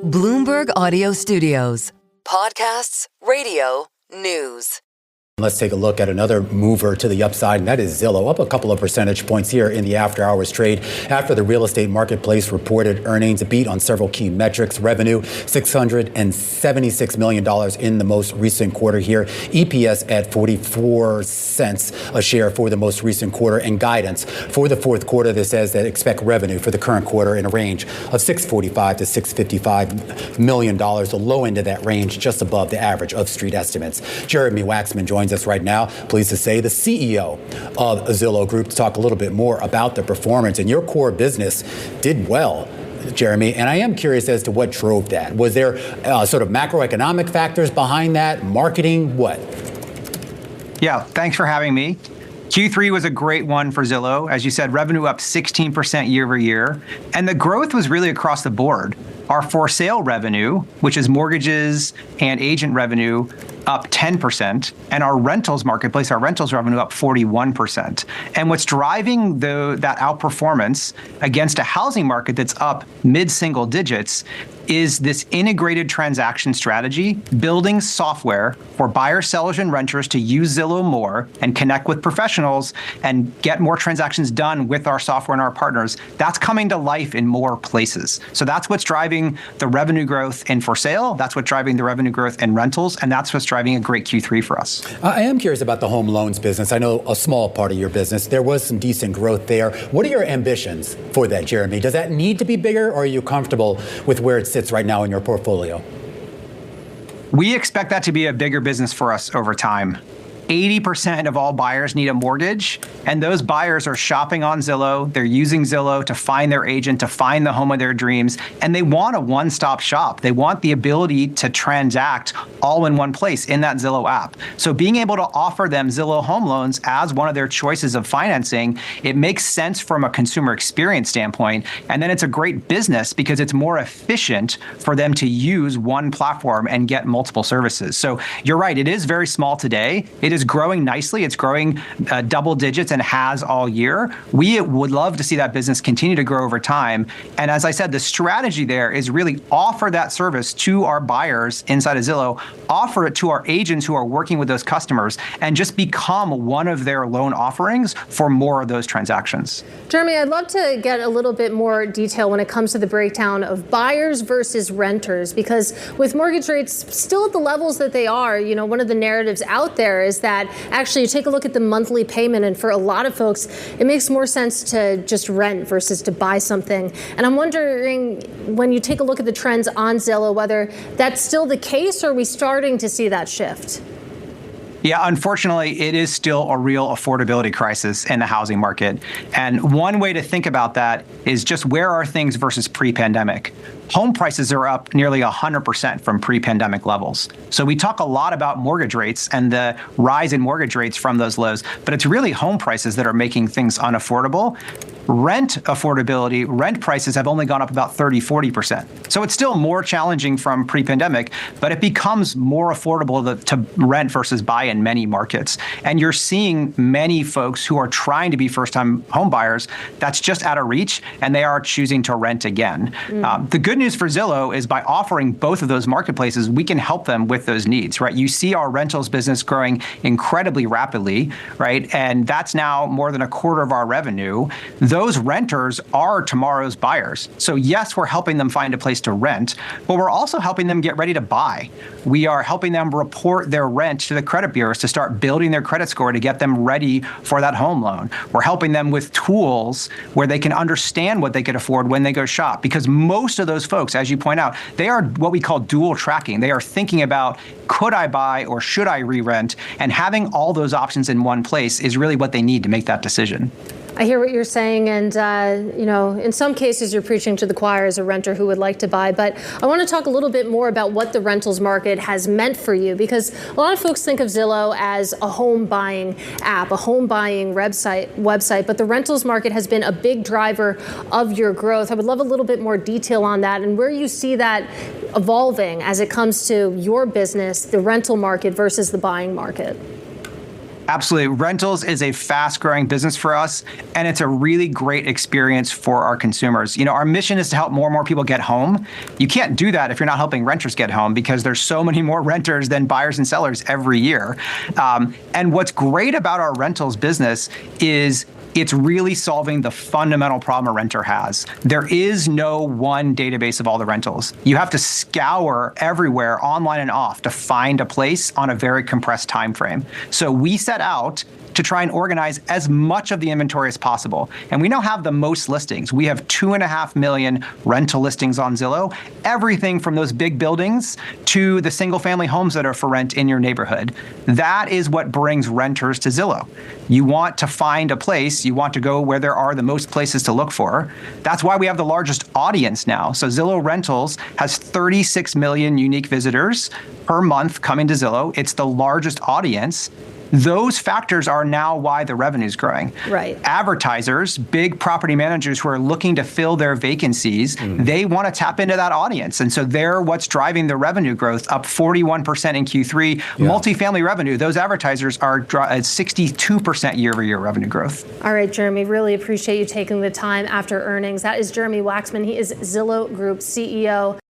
Bloomberg Audio Studios. Podcasts, radio, news. Let's take a look at another mover to the upside, and that is Zillow, up a couple of percentage points here in the after-hours trade after the real estate marketplace reported earnings, a beat on several key metrics. Revenue, $676 million in the most recent quarter here. EPS at 44 cents a share for the most recent quarter, and guidance for the fourth quarter. This says that expect revenue for the current quarter in a range of $645 to $655 million, the low end of that range, just above the average of street estimates. Jeremy Wacksman joins us right now, pleased to say, the CEO of Zillow Group, to talk a little bit more about the performance. And your core business did well, Jeremy, and I am curious as to what drove that. Was there sort of macroeconomic factors behind that, marketing, what? Yeah, thanks for having me. Q3 was a great one for Zillow. As you said, revenue up 16% year over year, and the growth was really across the board. Our for sale revenue, which is mortgages and agent revenue, up 10%, and our rentals marketplace, our rentals revenue up 41%. And what's driving that outperformance against a housing market that's up mid-single digits is this integrated transaction strategy, building software for buyers, sellers, and renters to use Zillow more and connect with professionals and get more transactions done with our software and our partners. That's coming to life in more places. So that's what's driving the revenue growth in for sale. That's what's driving the revenue growth in rentals. And that's what's driving a great Q3 for us. I am curious about the home loans business. I know a small part of your business. There was some decent growth there. What are your ambitions for that, Jeremy? Does that need to be bigger, or are you comfortable with where it sits right now in your portfolio? We expect that to be a bigger business for us over time. 80% of all buyers need a mortgage, and those buyers are shopping on Zillow. They're using Zillow to find their agent, to find the home of their dreams, and they want a one-stop shop. They want the ability to transact all in one place in that Zillow app. So being able to offer them Zillow home loans as one of their choices of financing, it makes sense from a consumer experience standpoint, and then it's a great business because it's more efficient for them to use one platform and get multiple services. So you're right, it is very small today. It is growing nicely. It's growing double digits and has all year. We would love to see that business continue to grow over time. And as I said, the strategy there is really offer that service to our buyers inside of Zillow, offer it to our agents who are working with those customers, and just become one of their loan offerings for more of those transactions. Jeremy, I'd love to get a little bit more detail when it comes to the breakdown of buyers versus renters, because with mortgage rates still at the levels that they are, one of the narratives out there is that actually you take a look at the monthly payment, and for a lot of folks, it makes more sense to just rent versus to buy something. And I'm wondering, when you take a look at the trends on Zillow, whether that's still the case, or are we starting to see that shift? Yeah, unfortunately, it is still a real affordability crisis in the housing market. And one way to think about that is just where are things versus pre-pandemic. Home prices are up nearly 100% from pre-pandemic levels. So we talk a lot about mortgage rates and the rise in mortgage rates from those lows, but it's really home prices that are making things unaffordable. Rent affordability, rent prices have only gone up about 30-40%. So it's still more challenging from pre-pandemic, but it becomes more affordable to rent versus buy in many markets. And you're seeing many folks who are trying to be first-time home buyers, that's just out of reach, and they are choosing to rent again. The good news for Zillow is by offering both of those marketplaces, we can help them with those needs, right? You see our rentals business growing incredibly rapidly, right? And that's now more than a quarter of our revenue. Those renters are tomorrow's buyers. So yes, we're helping them find a place to rent, but we're also helping them get ready to buy. We are helping them report their rent to the credit bureaus to start building their credit score to get them ready for that home loan. We're helping them with tools where they can understand what they could afford when they go shop, because most of those folks, as you point out, they are what we call dual tracking. They are thinking about, could I buy or should I re-rent? And having all those options in one place is really what they need to make that decision. I hear what you're saying, and in some cases you're preaching to the choir as a renter who would like to buy, but I want to talk a little bit more about what the rentals market has meant for you, because a lot of folks think of Zillow as a home buying app, a home buying website, but the rentals market has been a big driver of your growth. I would love a little bit more detail on that and where you see that evolving as it comes to your business, the rental market versus the buying market. Absolutely. Rentals is a fast-growing business for us, and it's a really great experience for our consumers. Our mission is to help more and more people get home. You can't do that if you're not helping renters get home, because there's so many more renters than buyers and sellers every year. And what's great about our rentals business is it's really solving the fundamental problem a renter has. There is no one database of all the rentals. You have to scour everywhere, online and off, to find a place on a very compressed time frame. So we set out to try and organize as much of the inventory as possible. And we now have the most listings. We have 2.5 million rental listings on Zillow, everything from those big buildings to the single family homes that are for rent in your neighborhood. That is what brings renters to Zillow. You want to find a place, you want to go where there are the most places to look for. That's why we have the largest audience now. So Zillow Rentals has 36 million unique visitors per month coming to Zillow. It's the largest audience. Those factors are now why the revenue is growing. Right. Advertisers, big property managers who are looking to fill their vacancies, they want to tap into that audience. And so they're what's driving the revenue growth, up 41% in Q3. Yeah. Multifamily revenue, those advertisers are at 62% year-over-year revenue growth. All right, Jeremy, really appreciate you taking the time after earnings. That is Jeremy Wacksman. He is Zillow Group CEO.